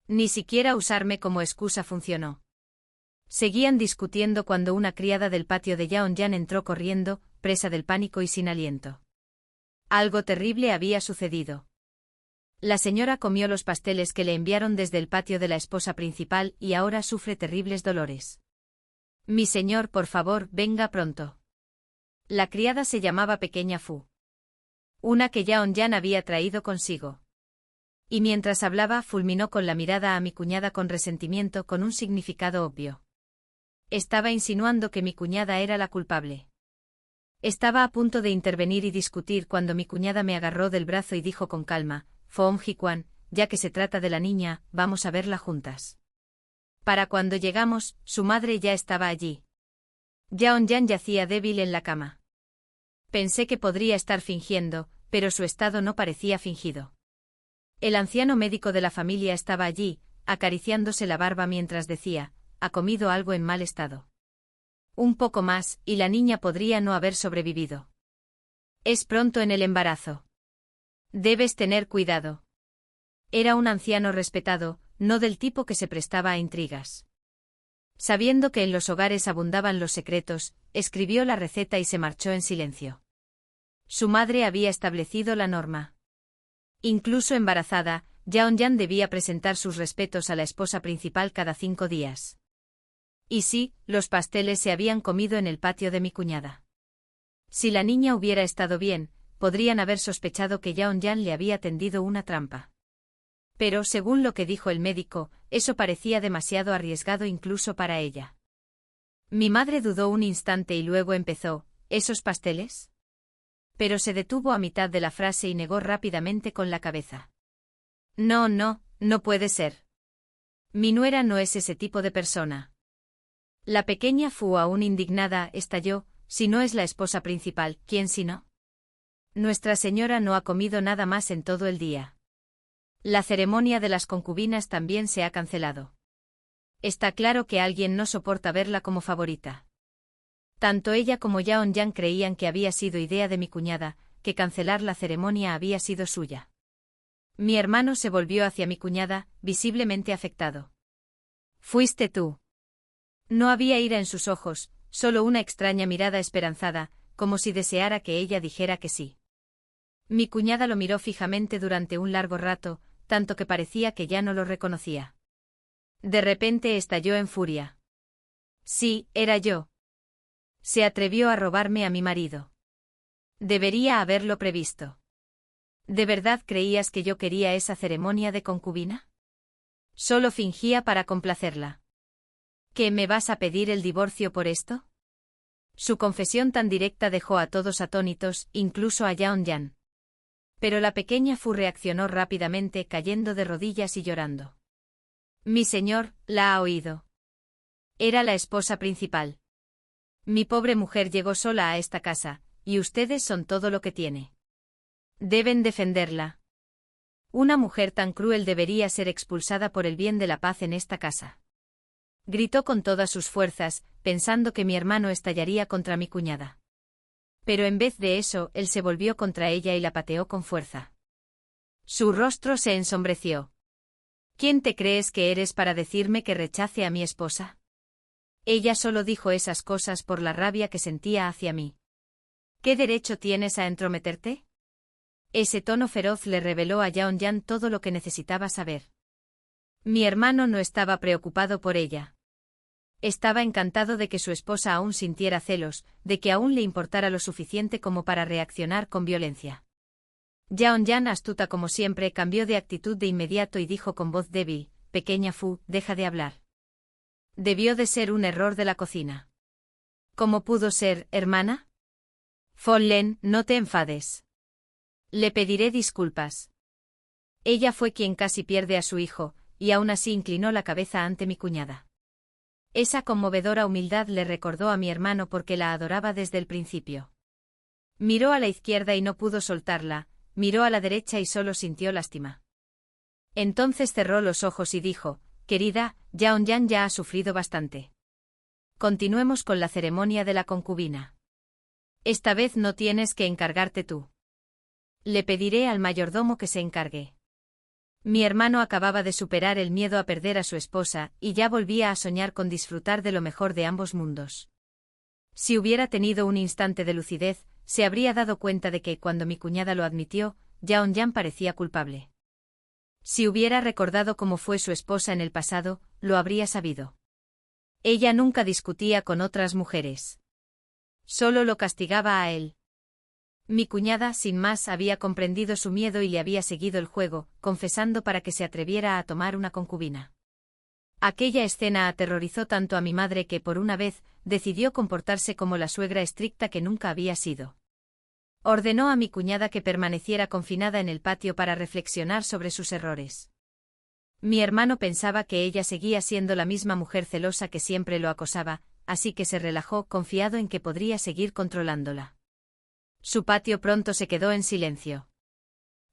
Ni siquiera usarme como excusa funcionó. Seguían discutiendo cuando una criada del patio de Yaonyan entró corriendo, presa del pánico y sin aliento. Algo terrible había sucedido. La señora comió los pasteles que le enviaron desde el patio de la esposa principal y ahora sufre terribles dolores. Mi señor, por favor, venga pronto. La criada se llamaba Pequeña Fu. Una que Yaonyan había traído consigo. Y mientras hablaba, fulminó con la mirada a mi cuñada con resentimiento, con un significado obvio. Estaba insinuando que mi cuñada era la culpable. Estaba a punto de intervenir y discutir cuando mi cuñada me agarró del brazo y dijo con calma, Foom Jikuan, ya que se trata de la niña, vamos a verla juntas. Para cuando llegamos, su madre ya estaba allí. Yaonyan yacía débil en la cama. Pensé que podría estar fingiendo, pero su estado no parecía fingido. El anciano médico de la familia estaba allí, acariciándose la barba mientras decía, ha comido algo en mal estado. Un poco más, y la niña podría no haber sobrevivido. Es pronto en el embarazo. Debes tener cuidado. Era un anciano respetado, no del tipo que se prestaba a intrigas. Sabiendo que en los hogares abundaban los secretos, escribió la receta y se marchó en silencio. Su madre había establecido la norma. Incluso embarazada, Yaonyan debía presentar sus respetos a la esposa principal cada 5 días. Y sí, los pasteles se habían comido en el patio de mi cuñada. Si la niña hubiera estado bien, podrían haber sospechado que Yaonyan le había tendido una trampa. Pero, según lo que dijo el médico, eso parecía demasiado arriesgado incluso para ella. Mi madre dudó un instante y luego empezó, ¿esos pasteles? Pero se detuvo a mitad de la frase y negó rápidamente con la cabeza. No, no puede ser. Mi nuera no es ese tipo de persona. La pequeña Fu, aún indignada, estalló, si no es la esposa principal, ¿quién si no? Nuestra señora no ha comido nada más en todo el día. La ceremonia de las concubinas también se ha cancelado. Está claro que alguien no soporta verla como favorita. Tanto ella como Yaonyan creían que había sido idea de mi cuñada, que cancelar la ceremonia había sido suya. Mi hermano se volvió hacia mi cuñada, visiblemente afectado. ¿Fuiste tú? No había ira en sus ojos, solo una extraña mirada esperanzada, como si deseara que ella dijera que sí. Mi cuñada lo miró fijamente durante un largo rato, tanto que parecía que ya no lo reconocía. De repente estalló en furia. Sí, era yo. Se atrevió a robarme a mi marido. Debería haberlo previsto. ¿De verdad creías que yo quería esa ceremonia de concubina? Solo fingía para complacerla. ¿Qué, me vas a pedir el divorcio por esto? Su confesión tan directa dejó a todos atónitos, incluso a Yaonyan. Pero la pequeña Fu reaccionó rápidamente, cayendo de rodillas y llorando. Mi señor, la ha oído. Era la esposa principal. Mi pobre mujer llegó sola a esta casa, y ustedes son todo lo que tiene. Deben defenderla. Una mujer tan cruel debería ser expulsada por el bien de la paz en esta casa. Gritó con todas sus fuerzas, pensando que mi hermano estallaría contra mi cuñada. Pero en vez de eso, él se volvió contra ella y la pateó con fuerza. Su rostro se ensombreció. ¿Quién te crees que eres para decirme que rechace a mi esposa? Ella solo dijo esas cosas por la rabia que sentía hacia mí. ¿Qué derecho tienes a entrometerte? Ese tono feroz le reveló a Yeon-jan todo lo que necesitaba saber. Mi hermano no estaba preocupado por ella. Estaba encantado de que su esposa aún sintiera celos, de que aún le importara lo suficiente como para reaccionar con violencia. Yeon-jan, astuta como siempre, cambió de actitud de inmediato y dijo con voz débil: «Pequeña Fu, deja de hablar». Debió de ser un error de la cocina. ¿Cómo pudo ser, hermana? Follen, no te enfades. Le pediré disculpas. Ella fue quien casi pierde a su hijo, y aún así inclinó la cabeza ante mi cuñada. Esa conmovedora humildad le recordó a mi hermano porque la adoraba desde el principio. Miró a la izquierda y no pudo soltarla, miró a la derecha y solo sintió lástima. Entonces cerró los ojos y dijo: «Querida, Yeon-jan ya ha sufrido bastante. Continuemos con la ceremonia de la concubina. Esta vez no tienes que encargarte tú. Le pediré al mayordomo que se encargue». Mi hermano acababa de superar el miedo a perder a su esposa, y ya volvía a soñar con disfrutar de lo mejor de ambos mundos. Si hubiera tenido un instante de lucidez, se habría dado cuenta de que, cuando mi cuñada lo admitió, Yeon-jan parecía culpable. Si hubiera recordado cómo fue su esposa en el pasado, lo habría sabido. Ella nunca discutía con otras mujeres. Solo lo castigaba a él. Mi cuñada, sin más, había comprendido su miedo y le había seguido el juego, confesando para que se atreviera a tomar una concubina. Aquella escena aterrorizó tanto a mi madre que, por una vez, decidió comportarse como la suegra estricta que nunca había sido. Ordenó a mi cuñada que permaneciera confinada en el patio para reflexionar sobre sus errores. Mi hermano pensaba que ella seguía siendo la misma mujer celosa que siempre lo acosaba, así que se relajó, confiado en que podría seguir controlándola. Su patio pronto se quedó en silencio.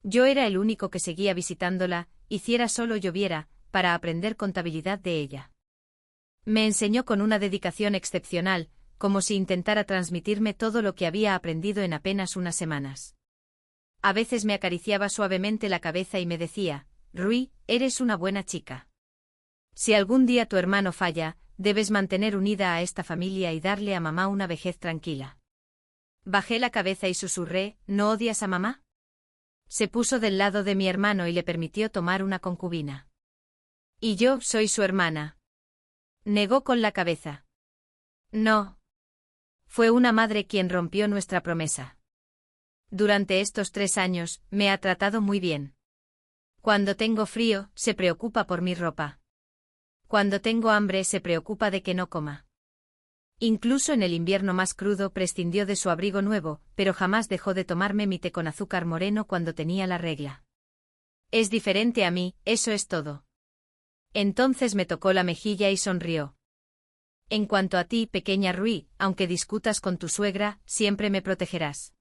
Yo era el único que seguía visitándola, hiciera sol o lloviera, para aprender contabilidad de ella. Me enseñó con una dedicación excepcional, como si intentara transmitirme todo lo que había aprendido en apenas unas semanas. A veces me acariciaba suavemente la cabeza y me decía: «Rui, eres una buena chica. Si algún día tu hermano falla, debes mantener unida a esta familia y darle a mamá una vejez tranquila». Bajé la cabeza y susurré: «¿No odias a mamá?». Se puso del lado de mi hermano y le permitió tomar una concubina. «Y yo soy su hermana». Negó con la cabeza. «No. Fue una madre quien rompió nuestra promesa. Durante estos 3 años, me ha tratado muy bien. Cuando tengo frío, se preocupa por mi ropa. Cuando tengo hambre, se preocupa de que no coma. Incluso en el invierno más crudo prescindió de su abrigo nuevo, pero jamás dejó de tomarme mi té con azúcar moreno cuando tenía la regla. Es diferente a mí, eso es todo». Entonces me tocó la mejilla y sonrió. «En cuanto a ti, pequeña Rui, aunque discutas con tu suegra, siempre me protegerás».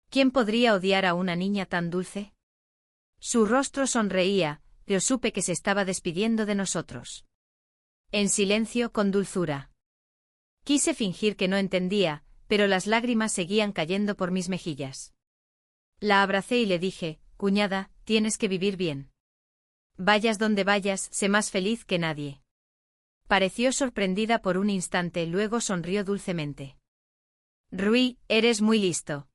¿Quién podría odiar a una niña tan dulce? Su rostro sonreía, pero supe que se estaba despidiendo de nosotros. En silencio, con dulzura. Quise fingir que no entendía, pero las lágrimas seguían cayendo por mis mejillas. La abracé y le dije: «Cuñada, tienes que vivir bien. Vayas donde vayas, sé más feliz que nadie». Pareció sorprendida por un instante, luego sonrió dulcemente. «Rui, eres muy listo.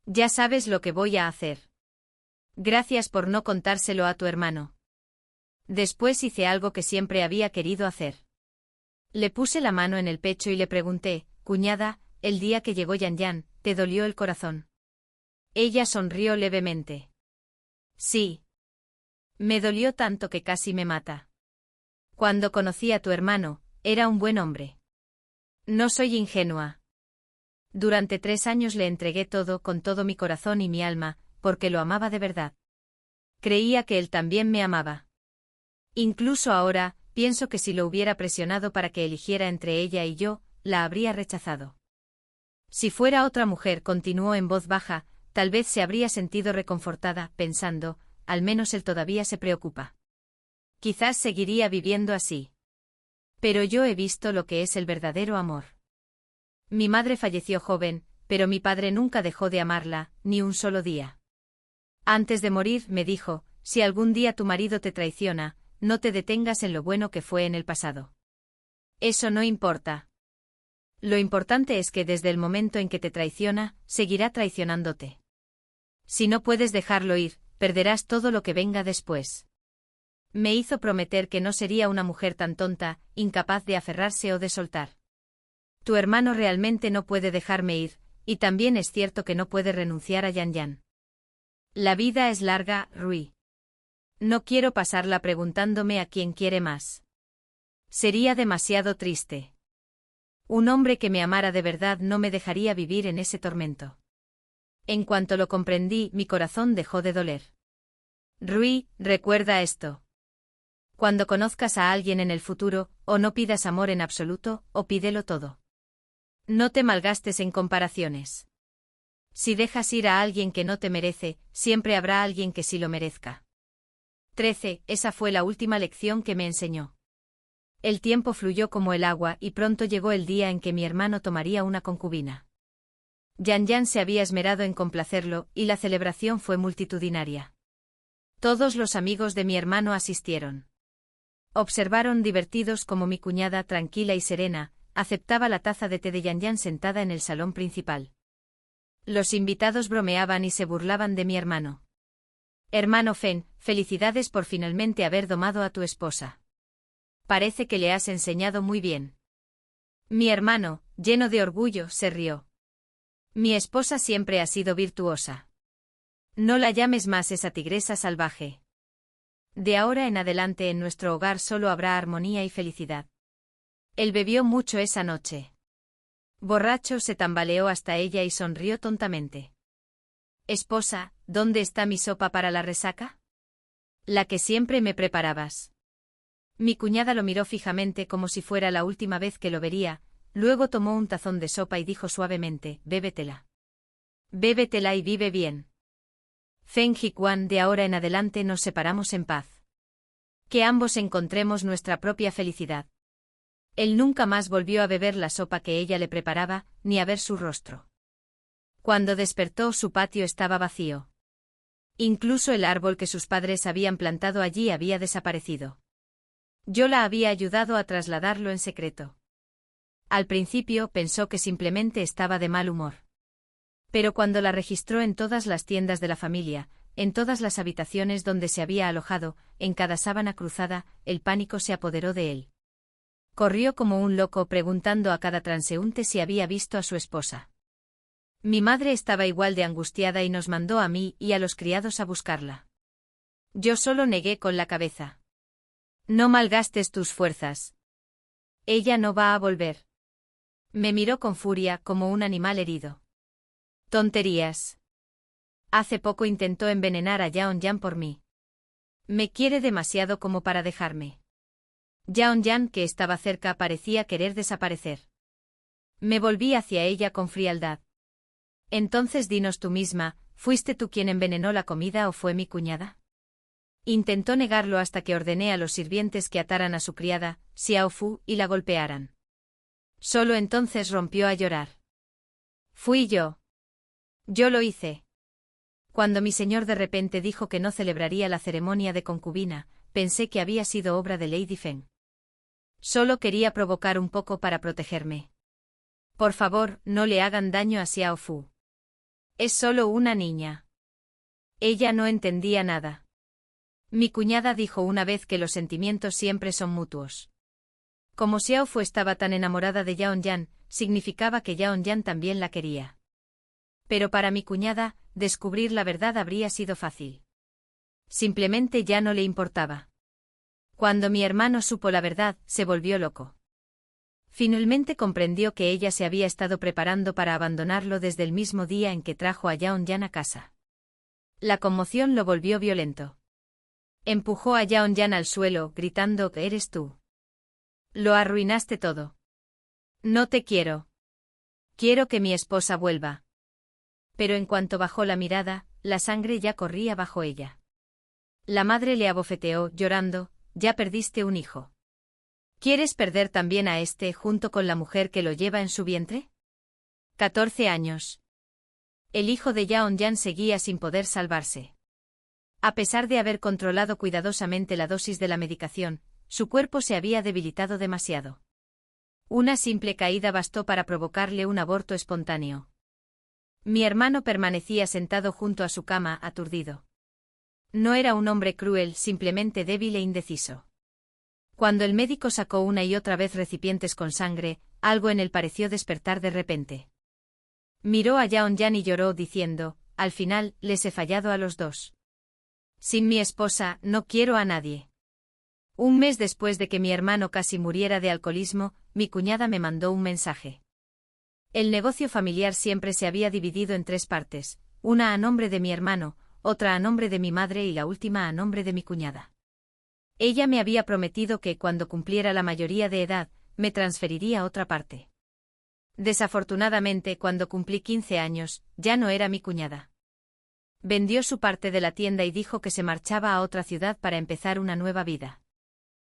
Ya sabes lo que voy a hacer. Gracias por no contárselo a tu hermano». Después hice algo que siempre había querido hacer. Le puse la mano en el pecho y le pregunté: «Cuñada, el día que llegó Yeon-jan, ¿te dolió el corazón?». Ella sonrió levemente. «Sí. Me dolió tanto que casi me mata. Cuando conocí a tu hermano, era un buen hombre. No soy ingenua. Durante 3 años le entregué todo con todo mi corazón y mi alma, porque lo amaba de verdad. Creía que él también me amaba. Incluso ahora, pienso que si lo hubiera presionado para que eligiera entre ella y yo, la habría rechazado. Si fuera otra mujer», continuó en voz baja, tal vez se habría sentido reconfortada, pensando, al menos él todavía se preocupa. Quizás seguiría viviendo así. Pero yo he visto lo que es el verdadero amor. Mi madre falleció joven, pero mi padre nunca dejó de amarla, ni un solo día. Antes de morir, me dijo, si algún día tu marido te traiciona, no te detengas en lo bueno que fue en el pasado. Eso no importa. Lo importante es que desde el momento en que te traiciona, seguirá traicionándote. Si no puedes dejarlo ir, perderás todo lo que venga después. Me hizo prometer que no sería una mujer tan tonta, incapaz de aferrarse o de soltar. Tu hermano realmente no puede dejarme ir, y también es cierto que no puede renunciar a Yan Yan. La vida es larga, Rui. No quiero pasarla preguntándome a quién quiere más. Sería demasiado triste. Un hombre que me amara de verdad no me dejaría vivir en ese tormento. En cuanto lo comprendí, mi corazón dejó de doler. Rui, recuerda esto. Cuando conozcas a alguien en el futuro, o no pidas amor en absoluto, o pídelo todo. No te malgastes en comparaciones. Si dejas ir a alguien que no te merece, siempre habrá alguien que sí lo merezca. 13. Esa fue la última lección que me enseñó. El tiempo fluyó como el agua y pronto llegó el día en que mi hermano tomaría una concubina. Yan Yan se había esmerado en complacerlo, y la celebración fue multitudinaria. Todos los amigos de mi hermano asistieron. Observaron divertidos como mi cuñada, tranquila y serena, aceptaba la taza de té de Yan Yan sentada en el salón principal. Los invitados bromeaban y se burlaban de mi hermano. Hermano Fen, felicidades por finalmente haber domado a tu esposa. Parece que le has enseñado muy bien. Mi hermano, lleno de orgullo, se rió. Mi esposa siempre ha sido virtuosa. No la llames más esa tigresa salvaje. De ahora en adelante en nuestro hogar solo habrá armonía y felicidad. Él bebió mucho esa noche. Borracho se tambaleó hasta ella y sonrió tontamente. Esposa, ¿dónde está mi sopa para la resaca? La que siempre me preparabas. Mi cuñada lo miró fijamente como si fuera la última vez que lo vería, luego tomó un tazón de sopa y dijo suavemente, bébetela. Bébetela y vive bien. Feng Jikuan, de ahora en adelante nos separamos en paz. Que ambos encontremos nuestra propia felicidad. Él nunca más volvió a beber la sopa que ella le preparaba, ni a ver su rostro. Cuando despertó, su patio estaba vacío. Incluso el árbol que sus padres habían plantado allí había desaparecido. Yo la había ayudado a trasladarlo en secreto. Al principio pensó que simplemente estaba de mal humor. Pero cuando la registró en todas las tiendas de la familia, en todas las habitaciones donde se había alojado, en cada sábana cruzada, el pánico se apoderó de él. Corrió como un loco preguntando a cada transeúnte si había visto a su esposa. Mi madre estaba igual de angustiada y nos mandó a mí y a los criados a buscarla. Yo solo negué con la cabeza. No malgastes tus fuerzas. Ella no va a volver. Me miró con furia como un animal herido. Tonterías. Hace poco intentó envenenar a Yaon-yan por mí. Me quiere demasiado como para dejarme. Yaon-yan, que estaba cerca, parecía querer desaparecer. Me volví hacia ella con frialdad. Entonces dinos tú misma, ¿fuiste tú quien envenenó la comida o fue mi cuñada? Intentó negarlo hasta que ordené a los sirvientes que ataran a su criada, Xiao Fu, y la golpearan. Solo entonces rompió a llorar. Fui yo. Yo lo hice. Cuando mi señor de repente dijo que no celebraría la ceremonia de concubina, pensé que había sido obra de Lady Feng. Solo quería provocar un poco para protegerme. Por favor, no le hagan daño a Xiao Fu. Es solo una niña. Ella no entendía nada. Mi cuñada dijo una vez que los sentimientos siempre son mutuos. Como Xiao Fu estaba tan enamorada de Yaon-yan, significaba que Yaon-yan también la quería. Pero para mi cuñada, descubrir la verdad habría sido fácil. Simplemente ya no le importaba. Cuando mi hermano supo la verdad, se volvió loco. Finalmente comprendió que ella se había estado preparando para abandonarlo desde el mismo día en que trajo a Yaon-yan a casa. La conmoción lo volvió violento. Empujó a Yaon-yan al suelo, gritando, «¿Eres tú? Lo arruinaste todo. No te quiero. Quiero que mi esposa vuelva». pero en cuanto bajó la mirada, la sangre ya corría bajo ella. La madre le abofeteó, llorando, ya perdiste un hijo. ¿Quieres perder también a este junto con la mujer que lo lleva en su vientre? 14 años. El hijo de Yeon-jan seguía sin poder salvarse. A pesar de haber controlado cuidadosamente la dosis de la medicación, su cuerpo se había debilitado demasiado. Una simple caída bastó para provocarle un aborto espontáneo. Mi hermano permanecía sentado junto a su cama, aturdido. No era un hombre cruel, simplemente débil e indeciso. Cuando el médico sacó una y otra vez recipientes con sangre, algo en él pareció despertar de repente. Miró a Yeon-jan y lloró diciendo, al final, les he fallado a los dos. Sin mi esposa, no quiero a nadie. Un mes después de que mi hermano casi muriera de alcoholismo, mi cuñada me mandó un mensaje. El negocio familiar siempre se había dividido en 3 partes, una a nombre de mi hermano, otra a nombre de mi madre y la última a nombre de mi cuñada. Ella me había prometido que cuando cumpliera la mayoría de edad, me transferiría a otra parte. Desafortunadamente, cuando cumplí 15 años, ya no era mi cuñada. Vendió su parte de la tienda y dijo que se marchaba a otra ciudad para empezar una nueva vida.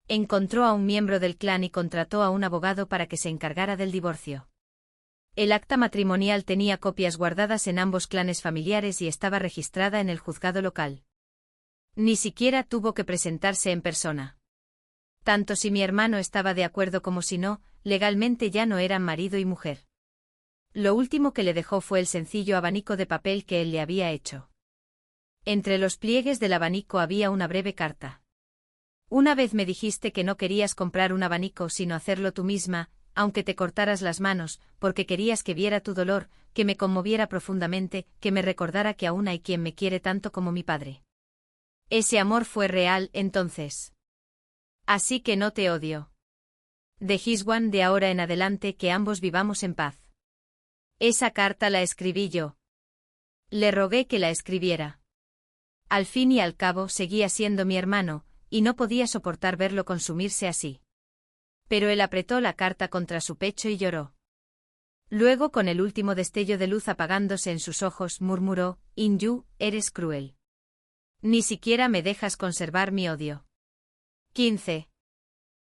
Encontró a un miembro del clan y contrató a un abogado para que se encargara del divorcio. El acta matrimonial tenía copias guardadas en ambos clanes familiares y estaba registrada en el juzgado local. Ni siquiera tuvo que presentarse en persona. Tanto si mi hermano estaba de acuerdo como si no, legalmente ya no eran marido y mujer. Lo último que le dejó fue el sencillo abanico de papel que él le había hecho. Entre los pliegues del abanico había una breve carta. Una vez me dijiste que no querías comprar un abanico sino hacerlo tú misma, aunque te cortaras las manos, porque querías que viera tu dolor, que me conmoviera profundamente, que me recordara que aún hay quien me quiere tanto como mi padre. Ese amor fue real, entonces. Así que no te odio. De Hiswan de ahora en adelante que ambos vivamos en paz. Esa carta la escribí yo. Le rogué que la escribiera. Al fin y al cabo seguía siendo mi hermano, y no podía soportar verlo consumirse así. Pero él apretó la carta contra su pecho y lloró. Luego, con el último destello de luz apagándose en sus ojos, murmuró, In-yu, eres cruel. Ni siquiera me dejas conservar mi odio. 15.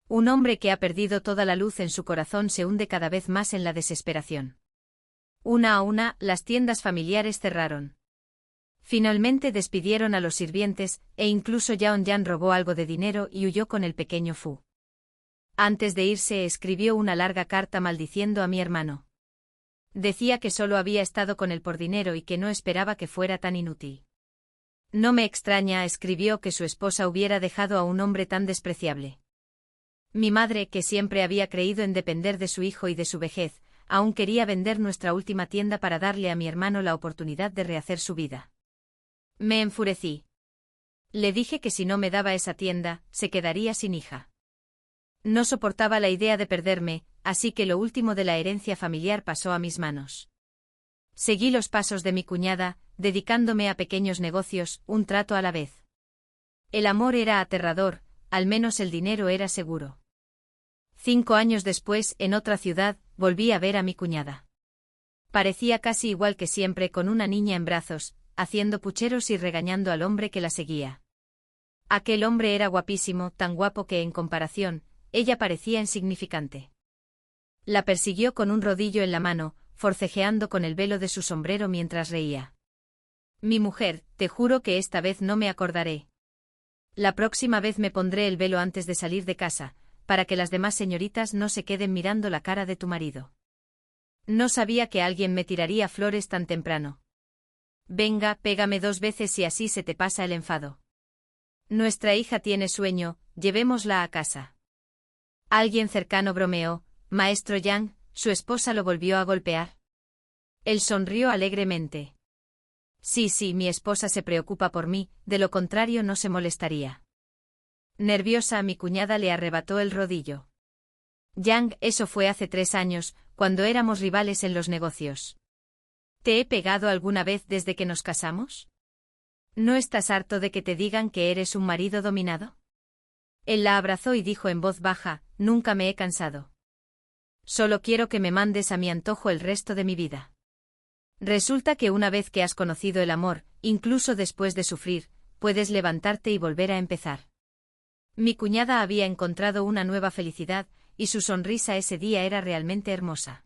Un hombre que ha perdido toda la luz en su corazón se hunde cada vez más en la desesperación. Una a una, las tiendas familiares cerraron. Finalmente despidieron a los sirvientes, e incluso Yeon-jan robó algo de dinero y huyó con el pequeño Fu. Antes de irse escribió una larga carta maldiciendo a mi hermano. Decía que solo había estado con él por dinero y que no esperaba que fuera tan inútil. No me extraña, escribió, que su esposa hubiera dejado a un hombre tan despreciable. Mi madre, que siempre había creído en depender de su hijo y de su vejez, aún quería vender nuestra última tienda para darle a mi hermano la oportunidad de rehacer su vida. Me enfurecí. Le dije que si no me daba esa tienda, se quedaría sin hija. No soportaba la idea de perderme, así que lo último de la herencia familiar pasó a mis manos. Seguí los pasos de mi cuñada, dedicándome a pequeños negocios, un trato a la vez. El amor era aterrador, al menos el dinero era seguro. 5 años después, en otra ciudad, volví a ver a mi cuñada. Parecía casi igual que siempre, con una niña en brazos, haciendo pucheros y regañando al hombre que la seguía. Aquel hombre era guapísimo, tan guapo que en comparación, ella parecía insignificante. La persiguió con un rodillo en la mano, forcejeando con el velo de su sombrero mientras reía. Mi mujer, te juro que esta vez no me acordaré. La próxima vez me pondré el velo antes de salir de casa, para que las demás señoritas no se queden mirando la cara de tu marido. No sabía que alguien me tiraría flores tan temprano. Venga, pégame 2 veces y así se te pasa el enfado. Nuestra hija tiene sueño, llevémosla a casa. Alguien cercano bromeó, Maestro Yang, su esposa lo volvió a golpear. Él sonrió alegremente. Sí, mi esposa se preocupa por mí, de lo contrario no se molestaría. Nerviosa, mi cuñada le arrebató el rodillo. Yang, eso fue hace 3 años, cuando éramos rivales en los negocios. ¿Te he pegado alguna vez desde que nos casamos? ¿No estás harto de que te digan que eres un marido dominado? Él la abrazó y dijo en voz baja, nunca me he cansado. Solo quiero que me mandes a mi antojo el resto de mi vida. Resulta que una vez que has conocido el amor, incluso después de sufrir, puedes levantarte y volver a empezar. Mi cuñada había encontrado una nueva felicidad, y su sonrisa ese día era realmente hermosa.